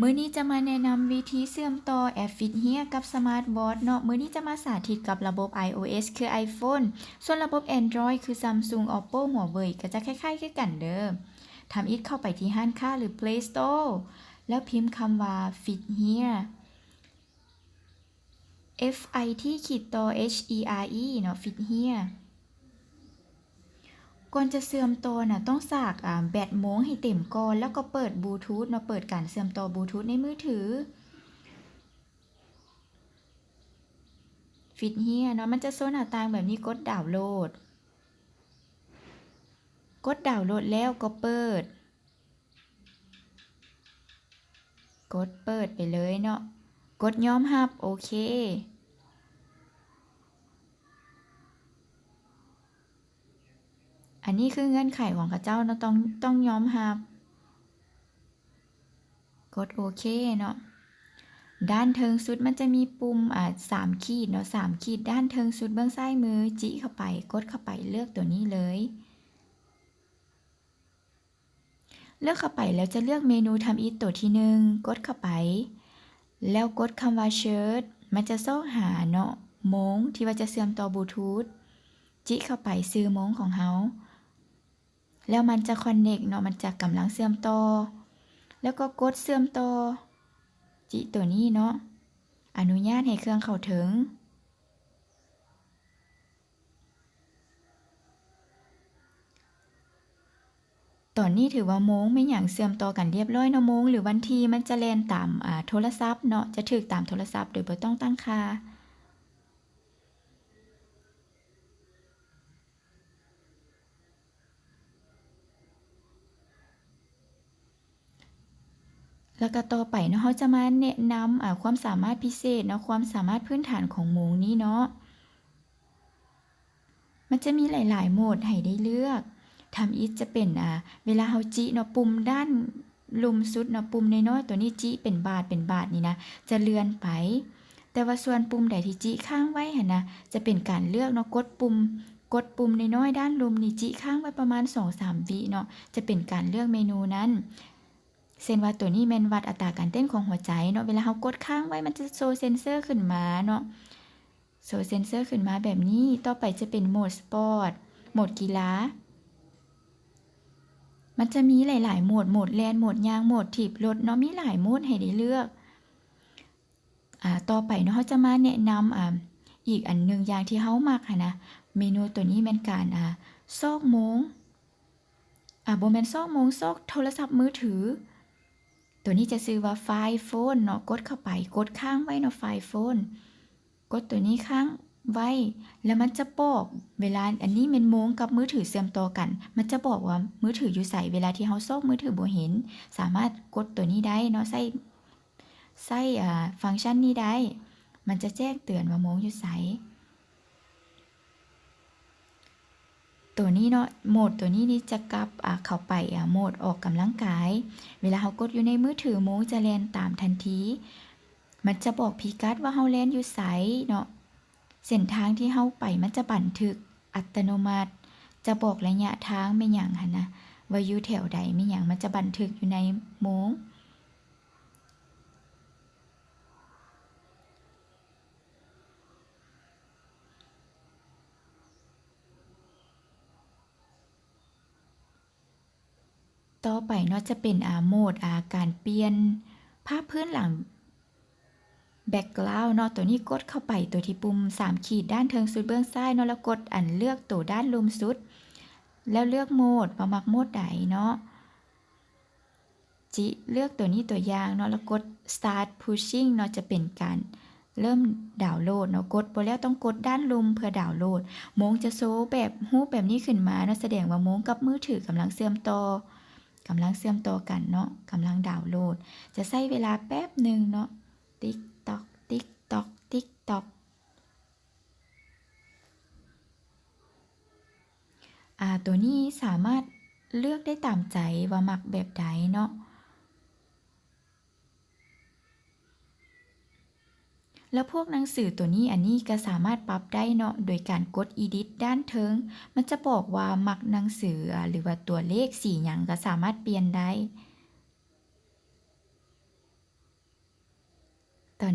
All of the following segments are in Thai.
มื้อนี้จะมาแนะนำวิธีเชื่อมต่อแอป FitHere กับ Smart Watch เนาะมื้อนี้จะมาสาธิตกับระบบ iOS คือ iPhone ส่วนระบบ Android คือ Samsung Oppo Huawei ก็จะคล้ายๆกันเด้อทำอิฐเข้าไปที่ห้างค้าหรือ Play Store แล้วพิมพ์คำว่า FitHere FIT-HERE เนาะ FitHere ก่อนจะเชื่อมต่อน่ะต้องสากแบตโม้งให้เต็มก่อนแล้วก็เปิดบลูทูธเนาะเปิดการเชื่อมต่อบลูทูธในมือถือฟิตเฮียเนาะมันจะโซนหน้าต่างแบบนี้กดดาวน์โหลดแล้วก็เปิดไปเลยเนาะกดยอมรับโอเคอันนี้คือเงื่อนไขของเขาเจ้าเนาะต้องยอมรับกดโอเคเนาะด้านเทิงสุดมันจะมีปุ่ม3 ขีดเนาะ3 ขีดด้านเทิงสุดเบื้องซ้ายมือจิเข้าไปกดเข้าไปเลือกตัวนี้เลยเลือกเข้าไปแล้วจะเลือกเมนูทำอีทตัวที่1กดเข้าไปแล้วกดคำว่า Search มันจะซอกหาเนาะโม้งที่ว่าจะเชื่อมต่อบลูทูธจิเข้าไปซื้อโม้งของเฮาแล้วมันจะคอนเนคเนาะมันจะกำลังเชื่อมต่อแล้วก็กดเชื่อมต่อจิตัวนี้เนาะอนุญาตให้เครื่องเข้าถึงตอนนี้ถือว่าโม้งไม่อย่างเสื่อมต่อกันเรียบร้อยเนาะโม้งหรือวันที่มันจะแล่นตามโทรศัพท์เนาะจะถึกตามโทรศัพท์โดยบ่ต้องตั้งค่าแล้วก็ต่อไปเนาะเฮาจะมาแนะนำความสามารถพิเศษเนาะความสามารถพื้นฐานของโม้งนี้เนาะมันจะมีหลายๆโหมดให้ได้เลือกทำอีทจะเป็นเวลาเฮาจิเนาะปุ่มด้านลุมสุดเนาะปุ่มน้อยๆตัวนี้จิเป็นบาทนี่นะจะเลื่อนไปแต่ว่าส่วนปุ่มใดที่จิค้างไว้หั่นนะจะเป็นการเลือกเนาะกดปุ่มน้อยๆด้านลุมนี่จิค้างไว้ประมาณ 2-3 วิเนาะจะเป็นการเลือกเมนูนั้นเช่นว่าตัวนี้แม่นวัดอัตราการเต้นของหัวใจเนาะเวลาเฮากดค้างไว้มันจะโชว์เซ็นเซอร์ขึ้นมาเนาะโชว์เซ็นเซอร์ขึ้นมาแบบนี้ต่อไปจะเป็นโหมดสปอร์ตโหมดกีฬามันจะมีหลายๆโหมดแล่นโหมดยางโหมดถีบรถเนาะมีหลายโหมดให้ได้เลือกต่อไปเนาะเฮาจะมาแนะนำอีกอันนึงอย่างที่เฮามักหันนะเมนูตัวนี้แม่นการซอกโม้งบ่แม่นซอกโม้งซอกโทรศัพท์มือถือตัวนี้จะชื่อว่าไฟล์โฟนเนาะกดเข้าไปกดค้างไว้เนาะไฟล์โฟนกดตัวนี้ค้างไว้แล้วมันจะบอกเวลาอันนี้แม่นโม้งกับมือถือเชื่อมต่อกันมันจะบอกว่ามือถืออยู่ไสเวลาที่เฮาซอกมือถือบ่เห็นสามารถกดตัวนี้ได้เนาะใส่ฟังก์ชันนี้ได้มันจะแจ้งเตือนว่าโม้งอยู่ไสตัวนี้เนาะโหมดตัวนี้นี่จะกลับเข้าไปโหมดออกกำลังกายเวลาเฮากดอยู่ในมือถือโม้งจะแล่นตามทันทีมันจะบอกพิกัดว่าเฮาแล่นอยู่ไสเนาะเส้นทางที่เฮาไปมันจะบันทึกอัตโนมัติจะบอกระยะทางแม่นหยังหั่นนะว่าอยู่แถวใดแม่นหยังมันจะบันทึกอยู่ในโม้งต่อไปเนาะจะเป็นโหมดการเปลี่ยนภาพพื้นหลังแบ็กกราวด์เนาะตัวนี้กดเข้าไปตัวที่ปุ่ม3 ขีดด้านเทิงสุดเบื้องซ้ายเนาะแล้วกดอันเลือกตัวด้านลุมสุดแล้วเลือกโหมดว่ามักโหมดใดเนาะจิเลือกตัวนี้ตัวอย่างเนาะแล้วกด start pushing เนาะจะเป็นการเริ่มดาวน์โหลดเนาะกดบ่แล้วต้องกดด้านลุมเพื่อดาวน์โหลดโมงจะโชว์แบบรูปแบบนี้ขึ้นมาเนาะแสดงว่าโมงกับมือถือกำลังเชื่อมต่อกันเนาะกำลังดาวน์โหลดจะใช้เวลาแป๊บหนึ่งเนาะติ๊กตอกติ๊กตอกติ๊กตอกตัวนี้สามารถเลือกได้ตามใจว่ามักแบบใดเนาะแล้วพวกหนังสือตัวนี้อันนี้ก็สามารถปรับได้เนาะโดยการกด edit ด้านเทิงมันจะบอกว่ามักหนังสือหรือว่าตัวเลขสีหยังก็สามารถเปลี่ยนได้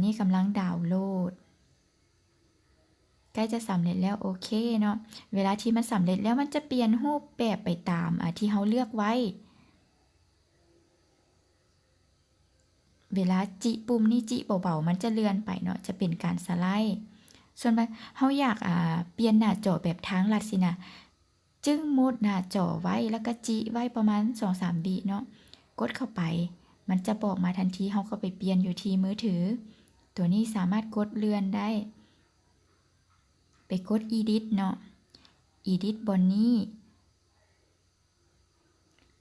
นี้กำลังดาวน์โหลดใกล้จะสำเร็จแล้วโอเคเนาะเวลาที่มันสำเร็จแล้วมันจะเปลี่ยนรูปแบบไปตามที่เราเลือกไว้เวลาจิปุ่มนี้จิเบาๆมันจะเลื่อนไปเนาะจะเป็นการสไลด์ส่วนเราอยากเปลี่ยนหน้าจอแบบทางลัดสินะจึงมุดหน้าจอไว้แล้วก็จิไว้ประมาณ 2-3 วิเนาะกดเข้าไปมันจะบอกมาทันทีเราก็ไปเปลี่ยนอยู่ที่มือถือตัวนี้สามารถกดเลื่อนได้ไปกด edit เนาะ edit บนนี้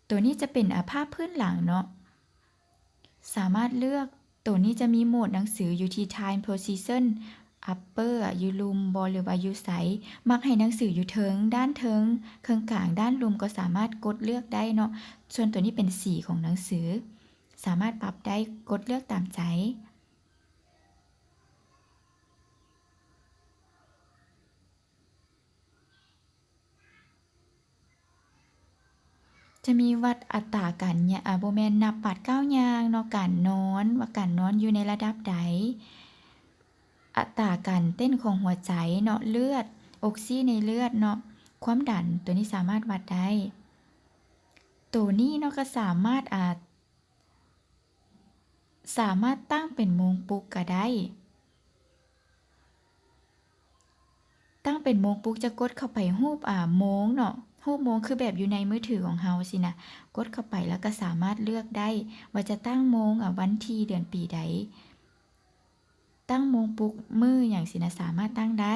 ตัวนี้จะเป็นภาพพื้นหลังเนาะสามารถเลือกตัวนี้จะมีโหมดหนังสืออยู่ที่ time position upper อยู่ลุมบอหรือว่าอยู่ไซมักให้หนังสืออยู่เทิงด้านเทิงเครื่องกลางด้านลุมก็สามารถกดเลือกได้เนาะส่วนตัวนี้เป็นสีของหนังสือสามารถปรับได้กดเลือกตามใจจะมีวัดอัตราการเนี่ยบ่แม่นนับปัดก้าวย่างเนาะการนอนว่าการนอนอยู่ในระดับใดอัตราการเต้นของหัวใจเนาะเลือดออกซิในเลือดเนาะความดันตัวนี้สามารถวัดได้ตัวนี้เนาะก็สามารถตั้งเป็นโมงปลุกก็ได้ตั้งเป็นโมงปลุกจะกดเข้าไปรูปโมงเนาะรูปโมงคือแบบอยู่ในมือถือของเฮาสินะกดเข้าไปแล้วก็สามารถเลือกได้ว่าจะตั้งโมงวันที่เดือนปีใดตั้งโมงปลุกมื้ออย่างสินะสามารถตั้งได้